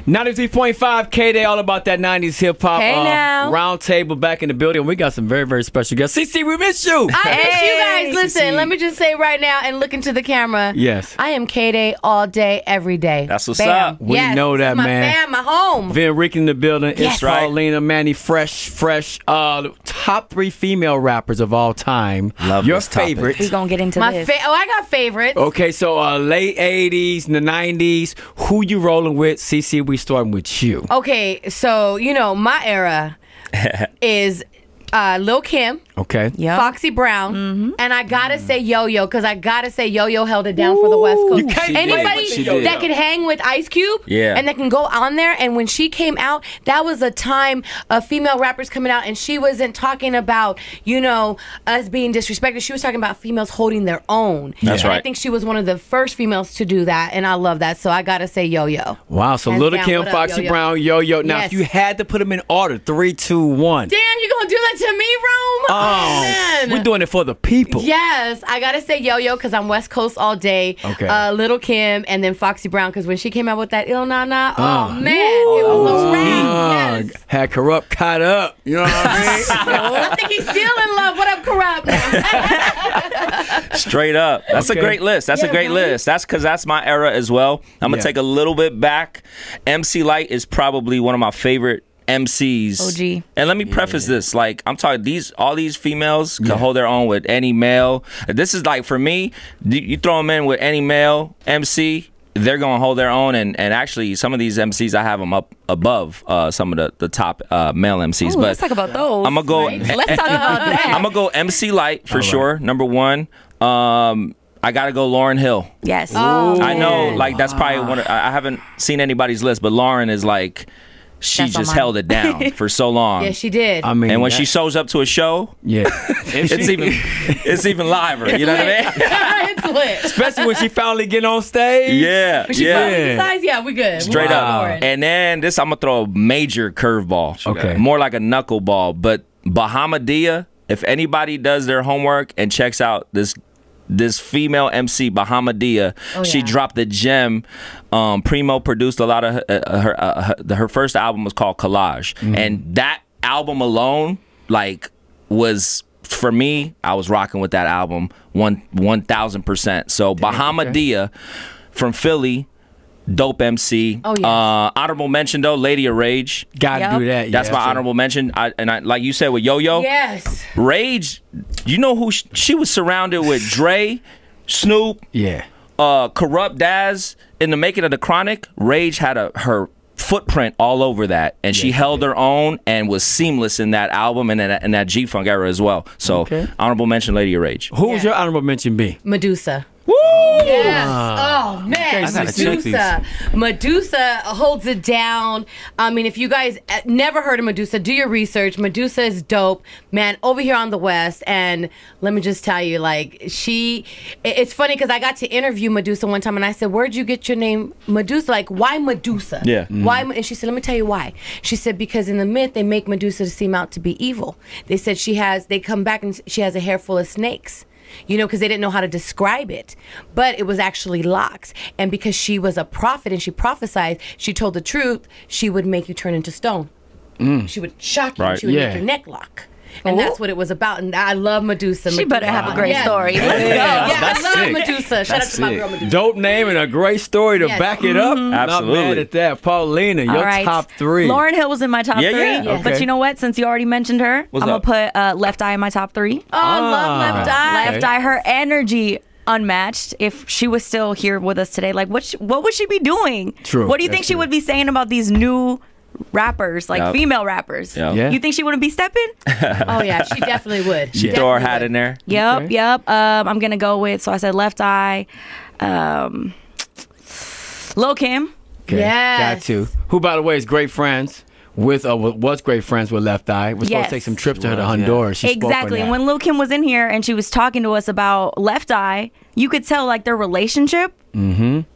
93.5 KDAY, all about that 90s hip hop. Hey now. Roundtable back in the building. We got some very, very special guests. CC, we miss you. I miss you guys. Listen, let me just say right now and look into the camera. Yes. I am KDAY all day, every day. That's what's up. We know that, my man. My fam, my home. Vin Rick in the building. Yes. It's Paulina, Manny, fresh. Top 3 female rappers of all time. Love your this topic. favorite. We're going to get into this. I got favorites. Okay, so late 80s, the 90s. Who you rolling with? CC, we starting with you. Okay, so, you know, my era is Lil' Kim. Okay. Yep. Foxy Brown, and I gotta say Yo-Yo, because I gotta say Yo-Yo held it down for the West Coast. You can't Anybody that can hang with Ice Cube, and that can go on there, and when she came out, that was a time of female rappers coming out, and she wasn't talking about, you know, us being disrespected. She was talking about females holding their own. That's right. I think she was one of the first females to do that, and I love that, so I gotta say Yo-Yo. Wow, so Lil' Kim, Foxy Brown, Yo-Yo. Now, if you had to put them in order, 3, 2, 1. Damn, you gonna do that to me, Rome? Oh, man. We're doing it for the people. Yes, I gotta say Yo-Yo because I'm West Coast all day. Okay. Lil' Kim and then Foxy Brown because when she came out with that Il Na Na, oh man, it was a wrap. Yes. Had Corrupt caught up. You know what I mean? I think he's still in love. What up, Corrupt? Straight up. That's a great list. That's a great list. That's because that's my era as well. I'm going to take a little bit back. MC Lyte is probably one of my favorite MCs. OG. And let me preface this, like, I'm talking all these females can hold their own with any male. This is like, for me, you throw them in with any male MC, they're gonna hold their own, and actually some of these MCs I have them up above some of the top male MCs. But let's talk about those. I'm gonna go. Let's talk about that. I'm gonna go MC Lyte for sure. Number 1. I gotta go Lauryn Hill. Yes. I know, like, that's probably one. I haven't seen anybody's list, but Lauryn is like, she just held it down for so long. Yeah, she did. I mean, and when she shows up to a show, it's even liver. You know what I mean? It's lit. Especially when she finally get on stage. Yeah, When she finally decides, yeah, we good. Straight up. And then this, I'm gonna throw a major curveball. Okay. More like a knuckleball, but Bahamadia. If anybody does their homework and checks out this female MC, Bahamadia, she dropped the gem. Primo produced a lot of her first album was called Collage, and that album alone, like, was, for me, I was rocking with that album 1000%. So Bahamadia from Philly, dope MC. Oh, yes. Honorable mention though, Lady of Rage. Gotta do that. That's my honorable mention. I like you said with Yo-Yo. Yes. Rage, you know who she was surrounded with? Dre, Snoop, Corrupt Daz. In the making of the Chronic, Rage had her footprint all over that, and she held her own and was seamless in that album and in that G-Funk era as well. So honorable mention, Lady of Rage. Who was your honorable mention be? Medusa. Woo! Yes. Oh man, Medusa holds it down. I mean, if you guys never heard of Medusa, do your research. Medusa is dope, man. Over here on the West, and let me just tell you, like, it's funny because I got to interview Medusa one time, and I said, "Where'd you get your name, Medusa? Like, why Medusa? Yeah. Why?" And she said, "Let me tell you why." She said, "Because in the myth, they make Medusa to seem out to be evil. They said they come back and she has a hair full of snakes." You know, because they didn't know how to describe it. But it was actually locks. And because she was a prophet and she prophesied, she told the truth, she would make you turn into stone. She would shock you. She would make your neck lock. And that's what it was about. And I love Medusa. She better have a great story. Let's go. Yeah, I love Medusa. Shout out to my girl Medusa. Dope name and a great story to back it up. Absolutely. Not mad at that. Paulina, your top 3. Lauryn Hill was in my top 3. Okay. But you know what? Since you already mentioned her, I'm going to put Left Eye in my top 3. Oh, I love Left Eye. Left Eye, her energy unmatched. If she was still here with us today, like, what would she be doing? True. What do you think she would be saying about these new rappers, like female rappers? You think she wouldn't be stepping? Oh yeah, she definitely would. She throw her hat in there. Yep. I'm gonna go with, so I said Left Eye, Lil' Kim. Got to. Who, by the way, is great friends with was great friends with Left Eye. We're supposed to take some trips to her to Honduras. She exactly. When Lil' Kim was in here and she was talking to us about Left Eye, you could tell, like, their relationship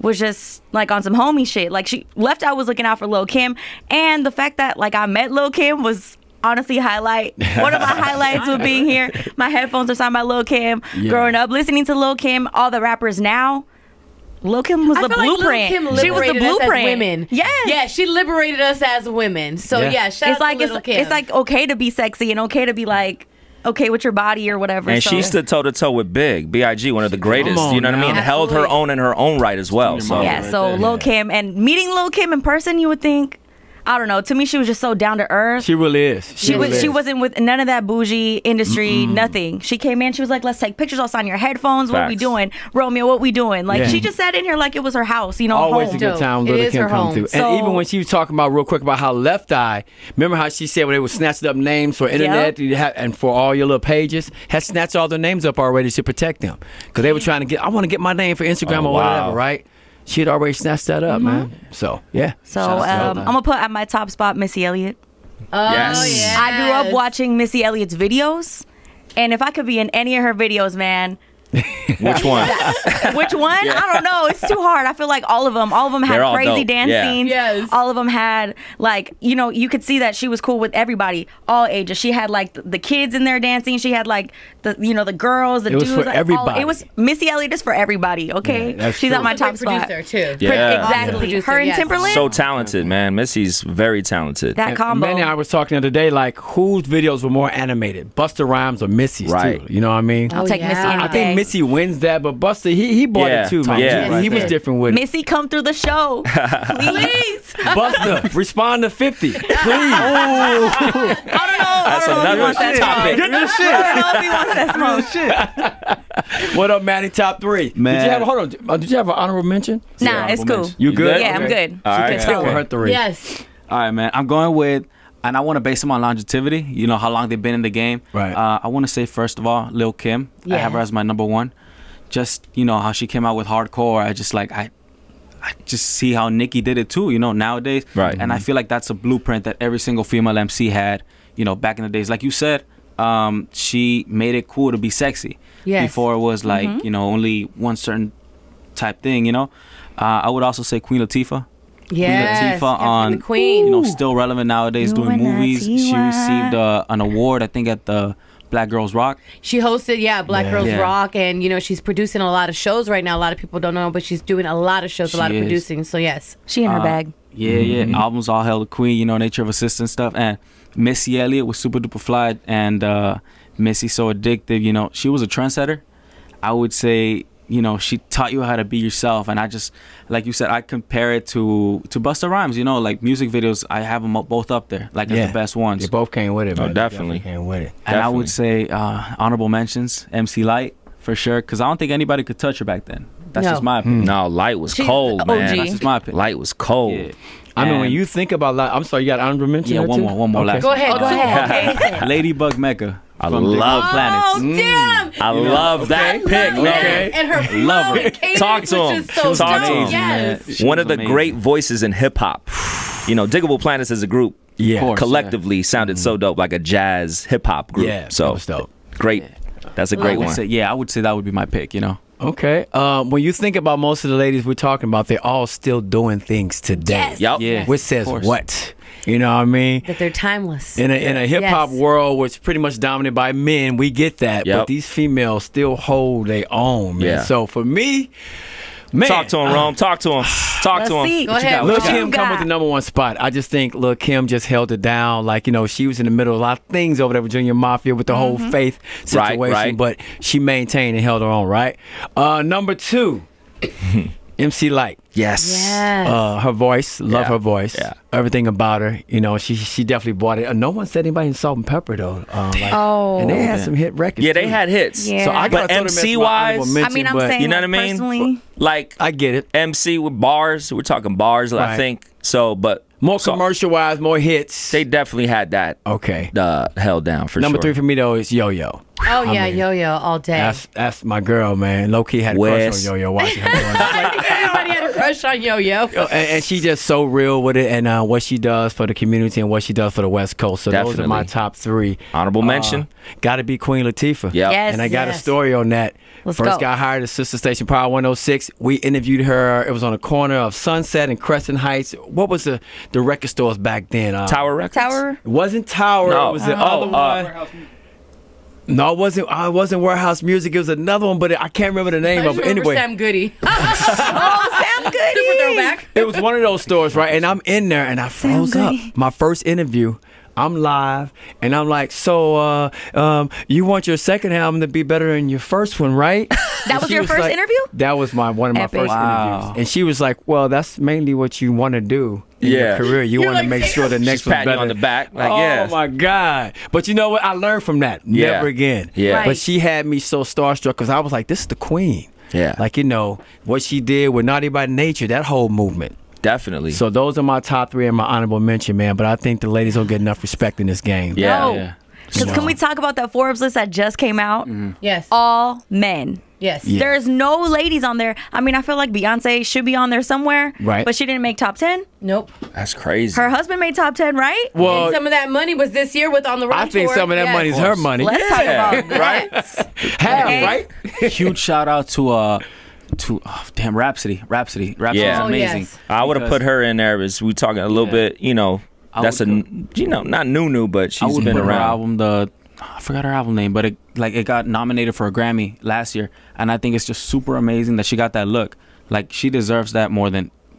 was just like on some homie shit. Like, Left Eye was looking out for Lil' Kim, and the fact that, like, I met Lil' Kim was honestly highlight. One of my highlights with being here. My headphones are signed by Lil' Kim. Growing up listening to Lil' Kim, all the rappers now, Lil' Kim was the blueprint. She was the blueprint. Women. Yes. Yeah, she liberated us as women. So yeah, shout out to Lil' Kim. It's like okay to be sexy and okay to be like okay with your body or whatever. And she stood toe to toe with B.I.G., one of the greatest. You know what I mean? Held her own in her own right as well. So yeah. So Lil' Kim, and meeting Lil' Kim in person, you would think. I don't know. To me, she was just so down to earth. She really is. She wasn't with none of that bougie industry, nothing. She came in, she was like, let's take pictures, I'll sign your headphones. What we doing? Romeo, what we doing? Like, she just sat in here like it was her house, you know, always home. a good time Lil' Kim come through. And even when she was talking about, real quick, about how Left Eye, remember how she said when they were snatching up names for internet and for all your little pages, had snatched all their names up already to protect them. Because they were trying to get, I want to get my name for Instagram or whatever, right? She had already snatched that up, man. So, yeah. So, I'm going to put at my top spot Missy Elliott. Oh, yes. I grew up watching Missy Elliott's videos. And if I could be in any of her videos, man. Which one? Which one? Yeah. I don't know. It's too hard. I feel like all of them had crazy dance scenes. Yes. All of them had, like, you know, you could see that she was cool with everybody, all ages. She had like the kids in there dancing. She had like the girls, the dudes. It was for everybody. It was Missy Elliott is for everybody. Okay, yeah, she's at my top spot. Producer too. Yeah. Exactly. Producer, her and Timberland. So talented, man. Missy's very talented. That combo. Manny and I was talking the other day, like, whose videos were more animated, Busta Rhymes or Missy's? Right. Too. You know what I mean? I'll take Missy any I day. think Missy wins that, but Busta, he bought it too, man. Yeah. He was different with it. Missy, come through the show, please. Busta, respond to 50, please. I don't know. That's another topic. Get the shit. I don't know if he wants that smoke. What up, Manny? Top 3. Man. Did you have? Hold on. Did you have an honorable mention? Nah, it's cool. You good? Yeah, I'm good. All right. Tell her 3. Yes. All right, man. I'm going with, and I want to base them on longevity. You know how long they've been in the game. Right. I want to say first of all, Lil' Kim. I have her as my number 1. Just how she came out with hardcore. I just see how Nicki did it too. Nowadays. Right. And I feel like that's a blueprint that every single female MC had. Back in the days, like you said, she made it cool to be sexy. Yes. Before it was like only one certain type thing. I would also say Queen Latifah. Yes. Queen Latifah on the Queen. still relevant nowadays, doing movies. She received an award, I think, at the Black Girls Rock. She hosted, Black Girls Rock, and she's producing a lot of shows right now. A lot of people don't know, but she's doing a lot of shows, a lot of producing. So yes, she in her bag. Yeah. Albums all Hail the Queen, Nature of Assistance stuff, and Missy Elliott was super duper fly, and Missy So Addictive. She was a trendsetter. I would say. She taught you how to be yourself, and I just, like you said, I compare it to Busta Rhymes. Like music videos, I have them both up there, like as the best ones. They both came with it, man. Oh, definitely came with it. And I would say honorable mentions, MC Light for sure, because I don't think anybody could touch her back then. That's just my opinion. No, Light was cold, man. That's just my opinion. Light was cold. Yeah. I mean, when you think about Light, I'm sorry, you got honorable mention? Yeah, one more. Okay. Go ahead. Ladybug Mecca. I from love Different Planets. Damn! I love that pick, man. And her flow and cadence, Talk to him. which is so Talk to dope. him. Yes. One of the great voices in hip hop. Diggable Planets as a group, collectively sounded so dope, like a jazz hip hop group. Yeah, so that was dope. Great. That's a great one. I would say that would be my pick. Okay. When you think about most of the ladies we're talking about, they're all still doing things today. Yes. Yep. Yeah. Which says what? You know what I mean? That they're timeless. In a hip hop world, which is pretty much dominated by men, we get that. Yep. But these females still hold their own, man. Yeah. So for me, man, Talk to him, Rome. Talk to him. Talk to him. Go ahead. Lil' Kim come with the number 1 spot. I just think Lil' Kim just held it down. Like, she was in the middle of a lot of things over there with Junior Mafia with the whole faith situation, Right. but she maintained and held her own, right? Number 2, MC Light. Yes. Her voice, love her voice. Yeah. Everything about her, she definitely bought it. No one said anybody in Salt and Pepper though. And they had some hit records. Yeah, they too. had hits. Yeah. So I But gotta throw them as MC my wise, honorable mention, I mean, I'm but saying, you know what I like, mean? personally, Like, I get it. MC with bars. We're talking bars, I Right. think. So, but More commercial wise, more hits. they definitely had that Okay. held down for Number sure. 3 for me though is Yo Yo. Oh yeah, Yo-Yo all day. That's my girl, man. Low key had a Wes. crush on Yo Yo watching her. I think everybody had a crush on Yo-Yo. And she's just so real with it, and what she does for the community and what she does for the West Coast. So those are my Definitely. top 3. Honorable mention. Got to be Queen Latifah. Yep. Yes. And I got a story on that. Let's First go. got hired at Sister Station Power 106. We interviewed her. It was on the corner of Sunset and Crescent Heights. What was the record stores back then? Tower Records. Tower. It wasn't Tower. No. It was the other one. No, it wasn't Warehouse Music. It was another one, but I can't remember the name of it. Anyway, Sam Goody. Oh, Sam Goody. Super throwback. it was one of those stores, right? And I'm in there, and I froze up. My first interview, I'm live, and I'm like, so you want your second album to be better than your first one, right? That was your first interview? That was one of my Epic. first interviews. And she was like, well, that's mainly what you want to do in your career. You want to make sure the next one's better. On the back. Like, oh, my God. But you know what? I learned from that. Never again. Yeah. Right. But she had me so starstruck because I was like, this is the queen. Yeah. Like, you know, what she did with Naughty by Nature, that whole movement. Definitely. So those are my top 3 and my honorable mention, man. But I think the ladies don't get enough respect in this game. Yeah. No. Yeah. Because can we talk about that Forbes list that just came out? Yes. All men. Yes. Yeah. There's no ladies on there. I mean, I feel like Beyonce should be on there somewhere. Right. But she didn't make top 10. Nope. That's crazy. Her husband made top 10, right? Well, And some of that money was this year with On the Road I think tour. some of that Yes. money's her money. Let's talk about that. Half, Okay. right? Huge shout out to Rhapsody. Rhapsody's Yeah. Oh, amazing. yes. I would have put her in there as we talking a little bit, you know, I that's would not new, but I she's would been put her around. album, I forgot her album name, but it got nominated for a Grammy last year, and I think it's just super amazing that she got that look. Like, she deserves that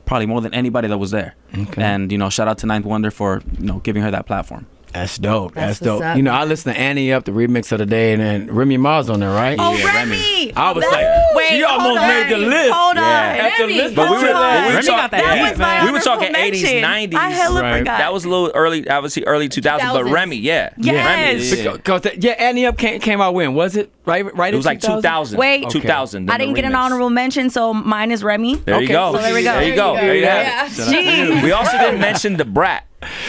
probably more than anybody that was there. Okay. And, you know, shout out to Ninth Wonder for, you know, giving her that platform. That's dope. That's That's dope. what's up. You know, I listened to Annie Up, the remix of the day, and then Remy Ma's on there, right? Oh, Yeah, Remy. I was That's- like, wait, she hold almost on. made the list. Hold on. Yeah. At the Remy, list, But we Hold were, on. we were Remy talking, got that That heat, was my we were talking honorable 80s, mention. 90s. I hella Right. forgot. That was a little early, obviously early 2000s, but 2000s. Remy, yeah. Yes. Remy, Because Annie Up came out when? Was it right? it was like 2000. Wait. 2000. I didn't get an remix. honorable mention, so mine is Remy. There you Okay, go. so there we go. There you go. There you have it. Jeez. We also didn't mention the Brat.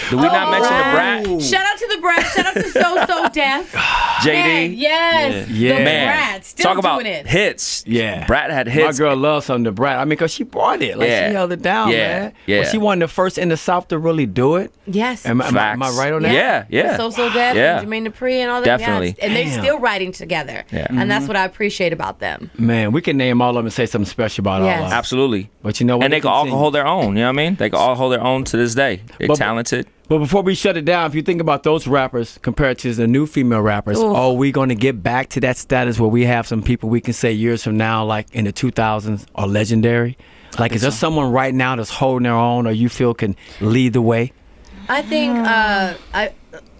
Did we not mention the Brat? Shout out to the Brat. Shout out to So Death. Man, JD. yes. Yeah. The Man, Brat. Still talk about doing it. hits. Yeah. Brat had My hits. girl loves something to Brat. I mean, because she brought it. Like, Yeah. she held it down, Yeah. man. Yeah. Well, she one of the first in the South to really do it. Yes. Am I right on that? Yeah, yeah. So Death Yeah. and Jermaine Dupri and all that. Definitely. Yeah, and they're Damn. still writing together. Yeah. And that's what I appreciate about them. Man, we can name all of them and say something special about Yes. all of them. Absolutely. But you know what? And they can all hold their own. You know what I mean? They can all hold their own to this day. They're But- talented. But before we shut it down, if you think about those rappers compared to the new female rappers, are we going to get back to that status where we have some people we can say years from now, like in the 2000s, are legendary? Like, is there someone right now that's holding their own, or you feel can lead the way? I think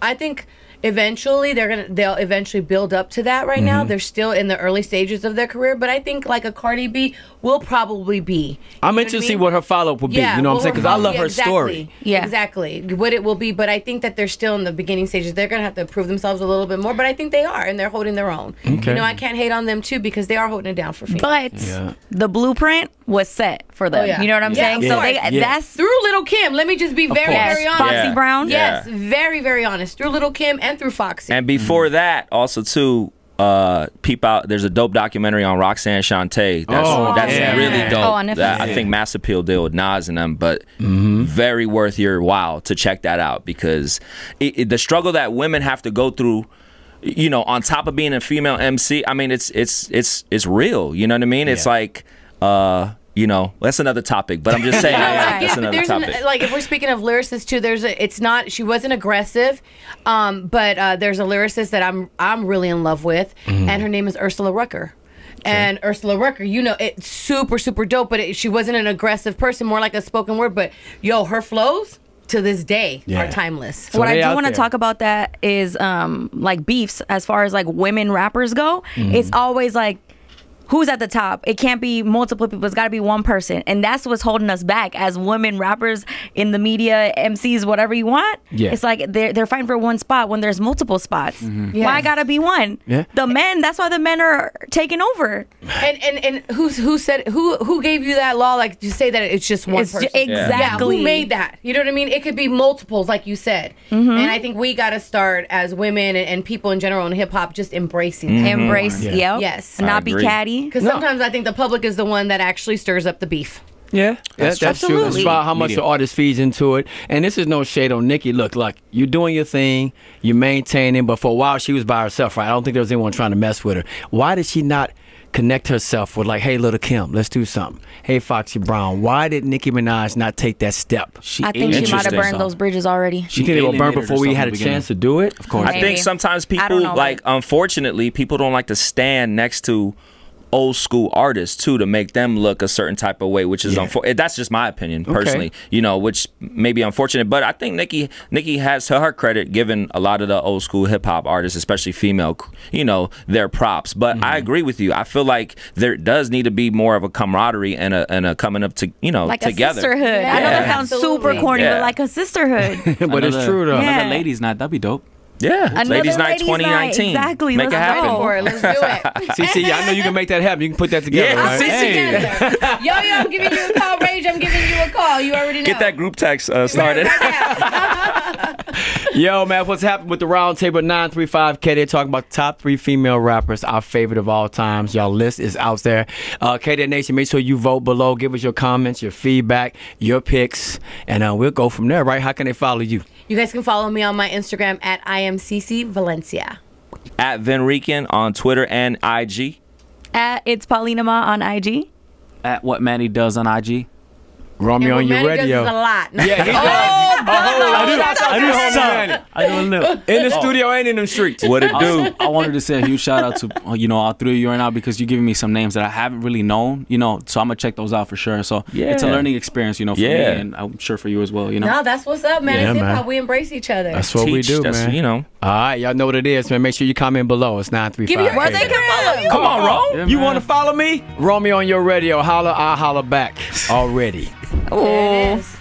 I think eventually they'll eventually build up to that. Right now they're still in the early stages of their career, but I think like a Cardi B will probably be. I'm interested to see what her follow-up will be. Yeah, You know what I'm well, saying? Because I love her exactly. story. Yeah. Exactly. What it will be, but I think that they're still in the beginning stages. They're going to have to prove themselves a little bit more, but I think they are, and they're holding their own. Okay. You know, I can't hate on them, too, because they are holding it down for females. But Yeah. the blueprint was set for them. Oh, yeah. You know what I'm Yeah, saying? of So course. that's Through Little Kim, let me just be very, yes, very honest. Foxy Yeah. Brown. Yes, Yeah. very, very honest. Through Little Kim and through Foxy. And before that, also too, peep out. There's a dope documentary on Roxanne Shante. That's yeah. really dope. Oh, on Netflix. That, I think Mass Appeal deal with Nas and them, but very worth your while to check that out because the struggle that women have to go through. You know, on top of being a female MC, I mean, it's real. You know what I mean? It's like, you know, that's another topic. But I'm just saying, that's another there's topic. like if we're speaking of lyricists too, she wasn't aggressive, but there's a lyricist that I'm really in love with, and her name is Ursula Rucker. And Ursula Rucker, you know, it's super, super dope, but she wasn't an aggressive person, more like a spoken word. But yo, her flows to this day are timeless. So what I they do out want to there. talk about that is like beefs as far as like women rappers go. It's always like who's at the top. It can't be multiple people. It's got to be one person. And that's what's holding us back as women rappers in the media, MCs, whatever you want. Yeah. It's like they're fighting for one spot when there's multiple spots. Why gotta be one? Yeah. The men, that's why the men are taking over. And who gave you that law? Like to say that it's just one person. Exactly. Yeah, who made that? You know what I mean? It could be multiples, like you said. And I think we got to start as women and people in general in hip hop just embracing that. Embrace, Yeah. yep. Yes. And I not be agree. catty. Because sometimes I think the public is the one that actually stirs up the beef. Yeah, that's true. It's Absolutely. about how much Media. the artist feeds into it. And this is no shade on Nicki. Look, you're doing your thing, you're maintaining, but for a while she was by herself, right? I don't think there was anyone trying to mess with her. Why did she not connect herself with like, hey, Little Kim, let's do something. Hey, Foxy Brown, why did Nicki Minaj not take that step? I think she might have burned those bridges already. She think they were burned before we had a chance to do it? Of course. I think sometimes people, like, unfortunately, people don't like to stand next to old school artists too to make them look a certain type of way, which is unfortunate. That's just my opinion personally, you know, which may be unfortunate. But I think Nicki has, to her credit, given a lot of the old school hip hop artists, especially female, you know, their props. But I agree with you. I feel like there does need to be more of a camaraderie and a coming up to, you know, like together. A sisterhood. I know that sounds super corny, but like a sisterhood. But it's true though. Another ladies' night, that'd be dope. Yeah, Ladies Night 2019. Exactly. Make it happen. Let's do it. CC, I know you can make that happen. You can put that together. Yeah, right? Yo, I'm giving you a call. Rage, I'm giving you a call. You already know. Get that group text started. Yo, man, what's happening with the roundtable 935 KDAY talking about the top 3 female rappers, our favorite of all times. Y'all list is out there. KDAY Nation, make sure you vote below. Give us your comments, your feedback, your picks, and we'll go from there, right? How can they follow you? You guys can follow me on my Instagram at IamCCValencia. At Venrican on Twitter and IG. At It's Paulina Ma on IG. At What Manny Does on IG. Romeo on your radio. Does a lot. Yeah, he does. I do a little. In the studio and in the streets. What it do? Also, I wanted to say a huge shout out to you know, all 3 of you right now, because you're giving me some names that I haven't really known, you know, so I'm gonna check those out for sure. So it's a learning experience, you know, for me, and I'm sure for you as well, you know. No, that's what's up, man. Yeah, It's hip man. hop. We embrace each other. That's what we do, man. You know. All right, y'all know what it is, man. Make sure you comment below. It's 935. Give me where they can follow you. Come on, Ro. Yeah, You man. want to follow me? Romeo on your radio. Holla, I holla back already. There it is.